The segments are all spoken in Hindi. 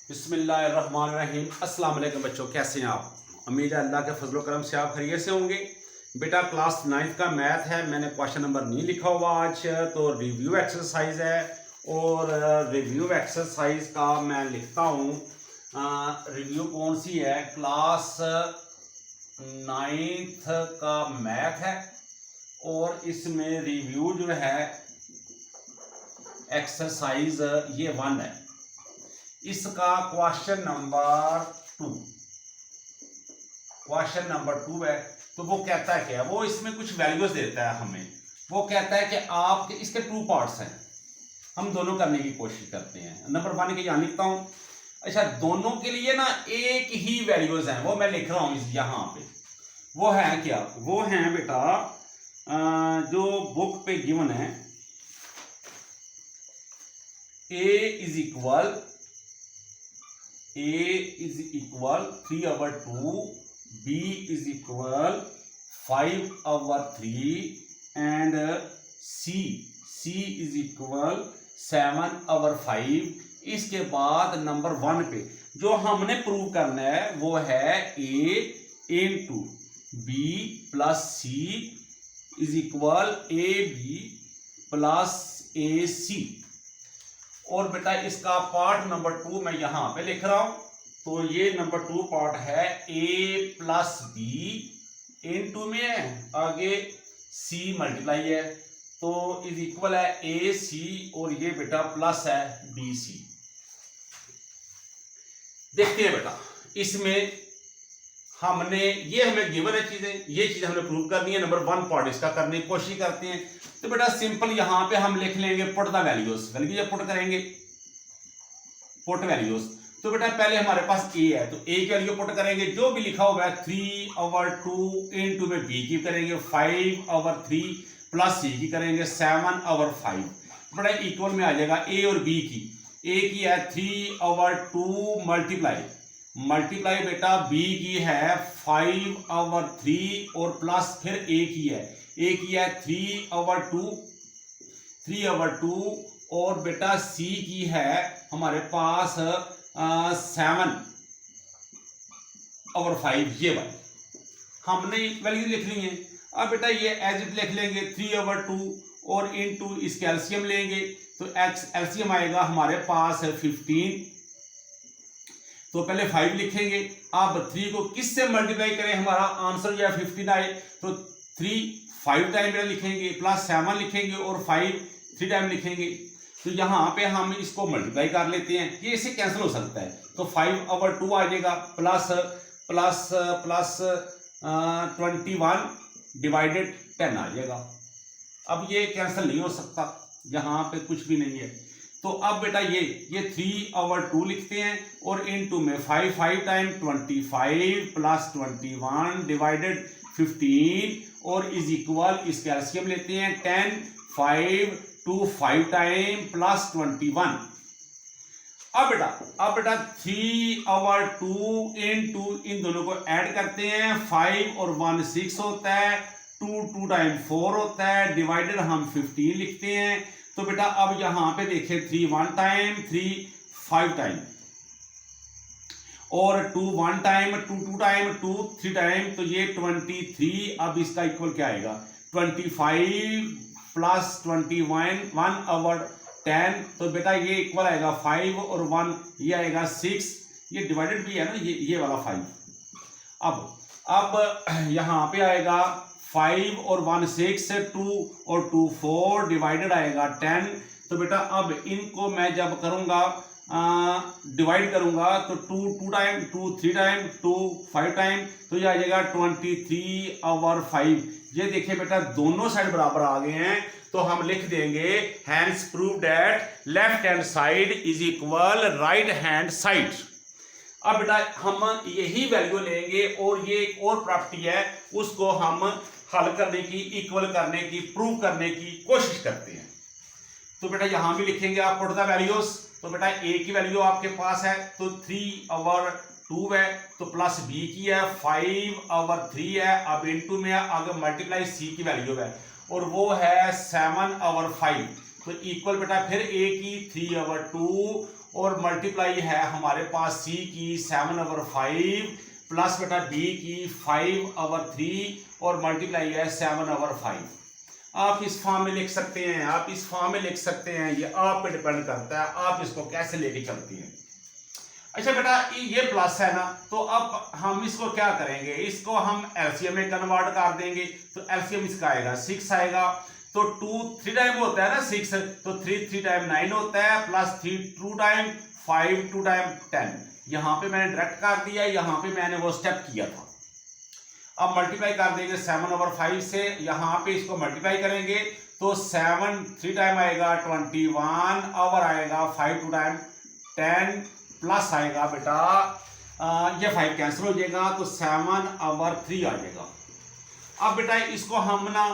बिस्मिल्लाहिर्रहमानिर्रहीम। अस्सलाम वालेकुम बच्चों, कैसे हैं आप? उम्मीद है अल्लाह के फजल करम से आप खैरियत से होंगे। बेटा क्लास 9th का मैथ है, मैंने क्वेश्चन नंबर नहीं लिखा हुआ आज, तो रिव्यू एक्सरसाइज है और रिव्यू एक्सरसाइज का मैं लिखता हूँ। रिव्यू कौन सी है? क्लास 9th का मैथ है और इसमें रिव्यू जो है एक्सरसाइज ये 1 है। इसका क्वेश्चन नंबर 2 है। तो वो कहता है क्या? वो इसमें कुछ वैल्यूज देता है हमें। वो कहता है कि आपके इसके 2 पार्ट्स हैं, हम दोनों करने की कोशिश करते हैं। नंबर 1 के यहाँ लिखता हूं। अच्छा, दोनों के लिए ना एक ही वैल्यूज हैं, वो मैं लिख रहा हूं यहाँ पे। वो है क्या? वो है बेटा जो बुक पे गिवन है, a is equal 3/2, b is equal 5/3 and c is equal 7/5। इसके बाद नंबर 1 पे जो हमने प्रूव करना है वो है a into b plus c is equal ab plus ac। और बेटा इसका पार्ट नंबर 2 मैं यहां पे लिख रहा हूं। तो ये नंबर 2 पार्ट है a प्लस बी इनटू में है, आगे c मल्टीप्लाई है, तो इज इक्वल है ए सी, और ये बेटा प्लस है बी सी। देखते हैं बेटा, इसमें हमें गिवन है चीजें, ये चीज हमने प्रूव करनी है। नंबर 1 पार्ट इसका करने की कोशिश करते हैं। तो बेटा सिंपल यहां पे हम लिख लेंगे put the values. Value put करेंगे, पुट वैल्यूज। तो बेटा पहले हमारे पास a है, तो a की वैल्यू पुट करेंगे, जो भी लिखा हुआ है 3/2 इनटू में b की करेंगे 5/3 प्लस c की करेंगे 7/5। बेटा इक्वल में आ जाएगा a और b की। a की है 3/2 मल्टीप्लाई बेटा b की है 5/3 और प्लस फिर a की है 3/2 और बेटा c की है हमारे पास 7/5। ये वाली हमने वैल्यू लिख ली है। अब बेटा ये एज इट लिख लेंगे 3/2 और इनटू इसके एलसीएम लेंगे, तो एलसीएम आएगा हमारे पास 15। तो पहले 5 लिखेंगे, अब 3 को किससे मल्टीप्लाई करें हमारा आंसर जो है 15 आए, तो 3 5 टाइम लिखेंगे, प्लस 7 लिखेंगे और 5 3 टाइम लिखेंगे। तो यहां पे हम इसको मल्टीप्लाई कर लेते हैं, ये इससे कैंसिल हो सकता है, तो 5/2 आ जाएगा प्लस 21 डिवाइडेड 10 आ जाएगा। अब ये कैंसिल नहीं हो सकता, यहां पे कुछ भी नहीं है। तो अब बेटा ये 3/2 लिखते हैं और इनटू में 5 टाइम 25 प्लस 21 डिवाइडेड 15 और इज इक्वल इसके एलसीएम लेते हैं 10 5 2 5 टाइम प्लस 21। अब बेटा 3/2 इनटू इन दोनों को ऐड करते हैं, 5 और 1 6 होता है, 2 टाइम 4 होता है, डिवाइडेड हम 15 लिखते हैं। तो बेटा अब यहां पे देखें 3 1 टाइम, 3 5 टाइम और 2 1 टाइम, 2 टाइम, 2 3 टाइम, तो ये 23। अब इसका इक्वल क्या आएगा 25 प्लस 21 1/10। तो बेटा ये इक्वल आएगा 5 और 1 ये आएगा 6, ये डिवाइडेड भी है ना, ये वाला 5। अब यहां पे आएगा 5 और 1 6, 2 और 2 4 डिवाइडेड आएगा 10। तो बेटा अब इनको मैं जब करूंगा डिवाइड करूंगा तो 2 टाइम, 2 3 टाइम, 2 5 टाइम, तो ये आ जाएगा 23/5। ये देखिए बेटा दोनों साइड बराबर आ गए हैं, तो हम लिख देंगे hence prove that left hand side is equal right hand side. अब बेटा हम यही वैल्यू लेंगे और ये एक और प्रॉपर्टी है, उसको हम हल करने की, इक्वल करने की, प्रूव करने की कोशिश करते हैं। तो बेटा यहां भी लिखेंगे आप पुट द वैल्यूज। तो बेटा a की वैल्यू आपके पास है तो 3/2 है, तो प्लस b की है 5/3 है, अब इनटू में आगे मल्टीप्लाई c की वैल्यू है और वो है 7/5। तो इक्वल बेटा फिर a की 3/2 और मल्टीप्लाई है हमारे पास सी की 7/5 प्लस बेटा बी की 5/3 और मल्टीप्लाई है 7/5। आप इस फॉर्म में लिख सकते हैं, आप इस फॉर्म में लिख सकते हैं, ये आप पे डिपेंड करता है आप इसको कैसे लेके चलती हैं। अच्छा बेटा ये प्लस है ना, तो अब हम इसको क्या करेंगे, इसको हम एलसीएम में कन्वर्ट कर देंगे। तो एलसीएम इसका आएगा 6 आएगा, तो 2 3 टाइम होता है ना 6, तो 3 3 टाइम 9 होता है, प्लस 3 2 टाइम 5 2 टाइम 10। यहाँ पे मैंने डायरेक्ट कर दिया, यहाँ पे मैंने वो स्टेप किया था। अब मल्टीप्लाई कर देंगे 7/5 से, यहाँ पे इसको मल्टीप्लाई करेंगे तो 7 3 टाइम आएगा 21 ओवर आएगा 5 2 टाइम 10 प्लस आएगा बेटा ये 5 कैंसिल हो जाएगा तो 7/3 आ जाएगा। अब बेटा इसको हम ना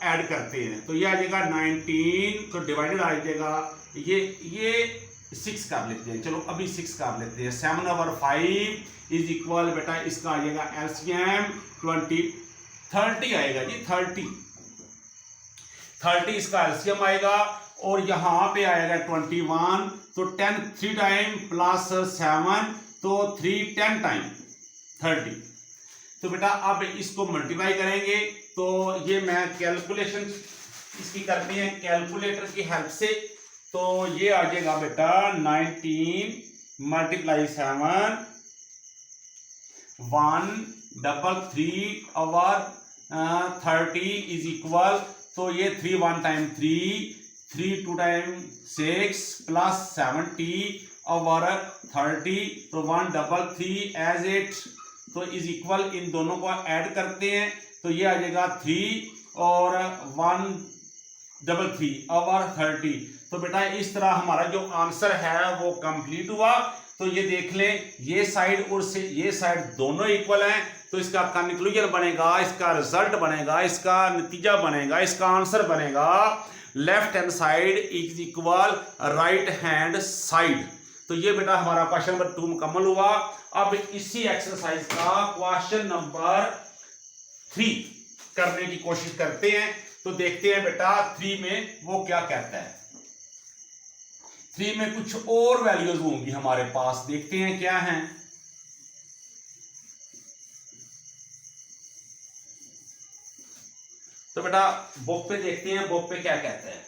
ऐड करते हैं तो ये आ जाएगा 19, तो डिवाइडेड आ जाएगा ये 6 कर लेते हैं, चलो अभी 6 कर लेते हैं। 7/5 इज इक्वल बेटा इसका आ जाएगा एलसीएम 30 आएगा जी, 30 इसका एलसीएम आएगा और यहाँ पे आएगा 21, तो 10 3 टाइम प्लस 7 तो 3 10 टाइम 30। तो बेटा अब इसको मल्टीप्लाई करेंगे तो ये मैं कैलकुलेशन इसकी करनी है कैलकुलेटर की हेल्प से, तो ये आ जाएगा बेटा 19 मल्टीप्लाई 7 133 ओवर 30 इज इक्वल, तो ये 3 1 टाइम 3 2 टाइम 6 प्लस 70 ओवर 30, तो 133 एज इट, तो इज इक्वल इन दोनों को ऐड करते हैं तो ये आ जाएगा 3 और 133 ओवर 30। तो बेटा इस तरह हमारा जो आंसर है वो कंप्लीट हुआ। तो ये देख लें ये साइड और से ये साइड दोनों इक्वल हैं, तो इसका कंक्लूजन बनेगा, इसका रिजल्ट बनेगा, इसका नतीजा बनेगा, इसका आंसर बनेगा left hand side is equal right hand side. तो ये बेटा हमारा क्वेश्चन नंबर 2 मुकम्मल हुआ। अब इसी एक्सरसाइज का क्वेश्चन नंबर 3 करने की कोशिश करते हैं, तो देखते हैं बेटा 3 में वो क्या कहता है। 3 में कुछ और वैल्यूज होंगी हमारे पास, देखते हैं क्या हैं। तो बेटा बुक पे देखते हैं बुक पे क्या कहता है।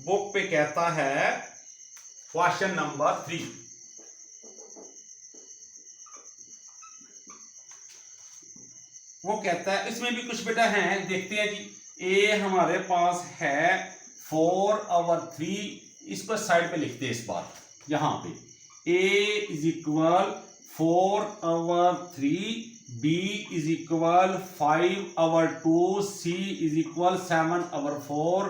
बुक पे कहता है क्वेश्चन नंबर 3, वो कहता है इसमें भी कुछ बेटा है, देखते हैं जी। ए हमारे पास है 4/3, इस पर साइड पे लिखते हैं इस बार, यहां पे A is equal 4/3, B is equal 5/2, C is equal 7/4।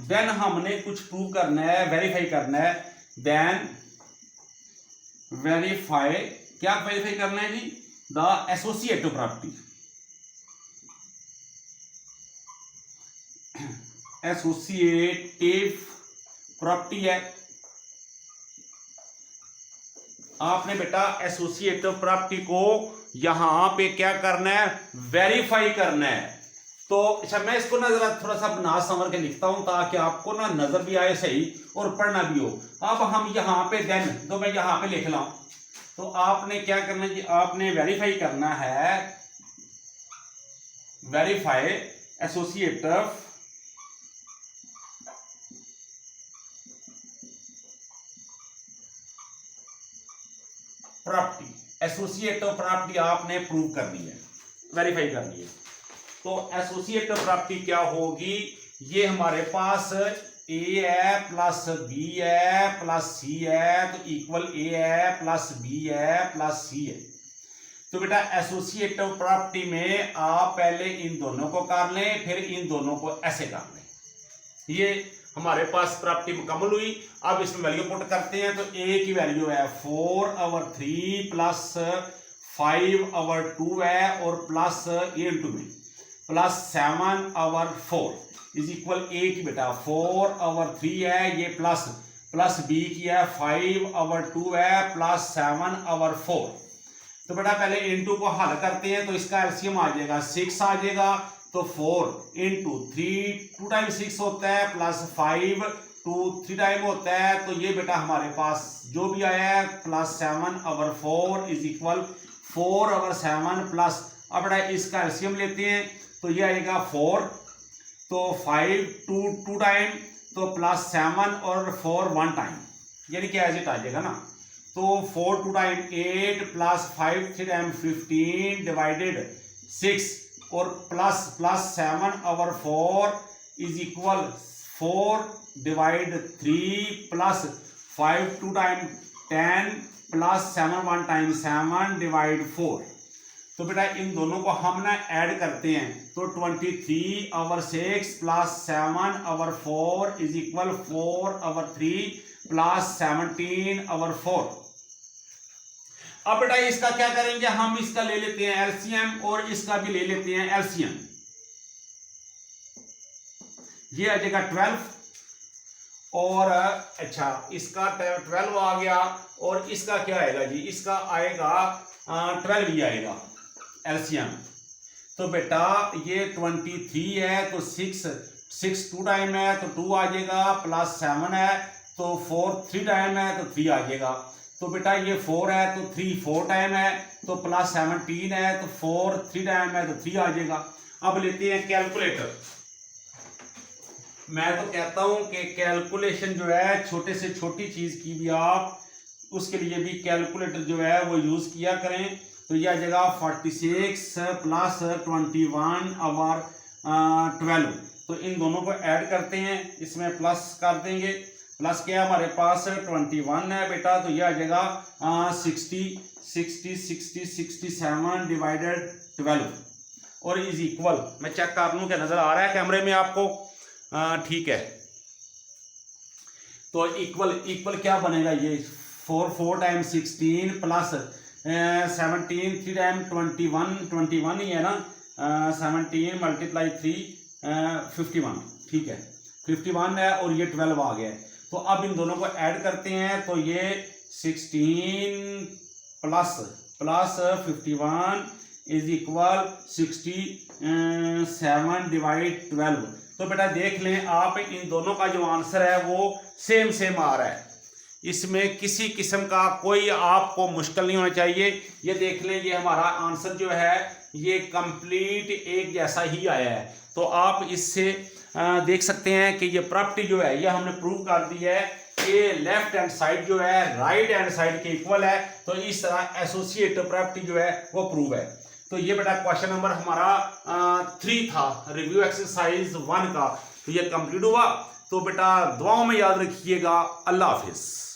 Then हमने कुछ प्रूव करना है, वेरीफाई करना है। देन वेरीफाई, क्या वेरीफाई करना है जी? The associative property. Associative property है, आपने बेटा एसोसिएटिव प्रॉपर्टी को यहां पे क्या करना है, वेरीफाई करना है। तो अच्छा मैं इसको ना जरा थोड़ा सा ना समझ के लिखता हूं ताकि आपको ना नजर भी आए सही और पढ़ना भी हो। अब हम यहां पे देन, तो मैं यहां पे लिख ला हूं, तो आपने क्या करना है जी, आपने वेरीफाई करना है, verify associative property. Associative property आपने प्रूव करनी है, वेरीफाई करनी है। तो एसोसिएटिव प्रॉपर्टी क्या होगी, ये हमारे पास ए है प्लस बी है प्लस सी है, तो इक्वल ए है प्लस बी है प्लस सी है। तो बेटा एसोसिएटिव प्रॉपर्टी में आप पहले इन दोनों को कर लें, फिर इन दोनों को ऐसे कर लें। ये हमारे पास प्रॉपर्टी मुकम्मल हुई। अब इसमें वैल्यू पुट करते हैं, तो ए की वैल्यू है 4/3 प्लस 5/2 है और प्लस ए इंटू में प्लस 7/4 इज इक्वल ए की बेटा 4/3 है, ये प्लस बी की है 5/2 है प्लस 7/4। तो बेटा पहले इनटू को हल करते हैं, तो इसका एलसीएम आ जाएगा 6 आ जाएगा, तो 4 इंटू 3, 2 टाइम 6 होता है, प्लस 5 2 3 टाइम होता है, तो ये बेटा हमारे पास जो भी आया है प्लस 7/4 इज इक्वल 4/7 प्लस, अब बेटा इसका एलसीएम लेते हैं तो ये आएगा 4, तो 5 2 टाइम, तो प्लस 7 और 4 1 टाइम, यानी कि एज इट आ जाएगा ना। तो 4 2 टाइम 8 प्लस 5 3 टाइम 15 डिवाइडेड 6 और plus 7/4 is equal 4 divide 3 plus 5 2 time 10 plus 7 1 time 7 divide 4। तो बेटा इन दोनों को हम ना ऐड करते हैं, तो 23/6 प्लस 7/4 इज इक्वल 4/3 प्लस 17/4। अब बेटा इसका क्या करेंगे, हम इसका ले लेते हैं एलसीएम और इसका भी ले लेते हैं एलसीएम। ये आ जाएगा 12 और अच्छा इसका 12 आ गया, और इसका क्या आएगा जी, इसका आएगा 12 ही आएगा एलसीएम। तो बेटा ये 23 है तो 6 2 टाइम है तो 2 आ जाएगा, प्लस 7 है तो 4 3 टाइम है तो 3 आ जाएगा। तो बेटा ये 4 है तो 3 4 टाइम है, तो प्लस 17 है तो 4 3 टाइम है तो 3 आ जाएगा। अब लेते हैं कैलकुलेटर। मैं तो कहता हूं कि कैलकुलेशन जो है छोटे से छोटी चीज की भी आप उसके लिए भी कैलकुलेटर जो है वो यूज किया करें। तो यह आ जाएगा 46 प्लस 21/12। तो इन दोनों को ऐड करते हैं, इसमें प्लस कर देंगे, प्लस क्या हमारे पास 21 है बेटा, तो यह आ जाएगा 67 डिवाइडेड 12 और इज इक्वल, मैं चेक कर लूँ क्या नजर आ रहा है कैमरे में आपको, ठीक है। तो इक्वल क्या बनेगा, ये 4 टाइम 16 प्लस 17 3 टाइम 21 ही है ना, 17 मल्टीप्लाई 3 51, ठीक है 51 है और ये 12 आ गया है। तो अब इन दोनों को ऐड करते हैं, तो ये 16 प्लस 51 इज इक्वल 67 डिवाइड 12। तो बेटा देख लें आप, इन दोनों का जो आंसर है वो सेम आ रहा है, इसमें किसी किस्म का कोई आपको मुश्किल नहीं होना चाहिए। ये देख लें, ये हमारा आंसर जो है ये कंप्लीट एक जैसा ही आया है। तो आप इससे देख सकते हैं कि ये प्रॉपर्टी जो है ये हमने प्रूव कर दी है कि लेफ्ट हैंड साइड जो है राइट हैंड साइड के इक्वल है। तो इस तरह एसोसिएटिव प्रॉपर्टी जो है वो प्रूव है। तो ये बेटा क्वेश्चन नंबर हमारा 3 था रिव्यू एक्सरसाइज 1 का, तो ये कंप्लीट हुआ। तो बेटा दुआओं में याद रखिएगा। अल्लाह हाफिज।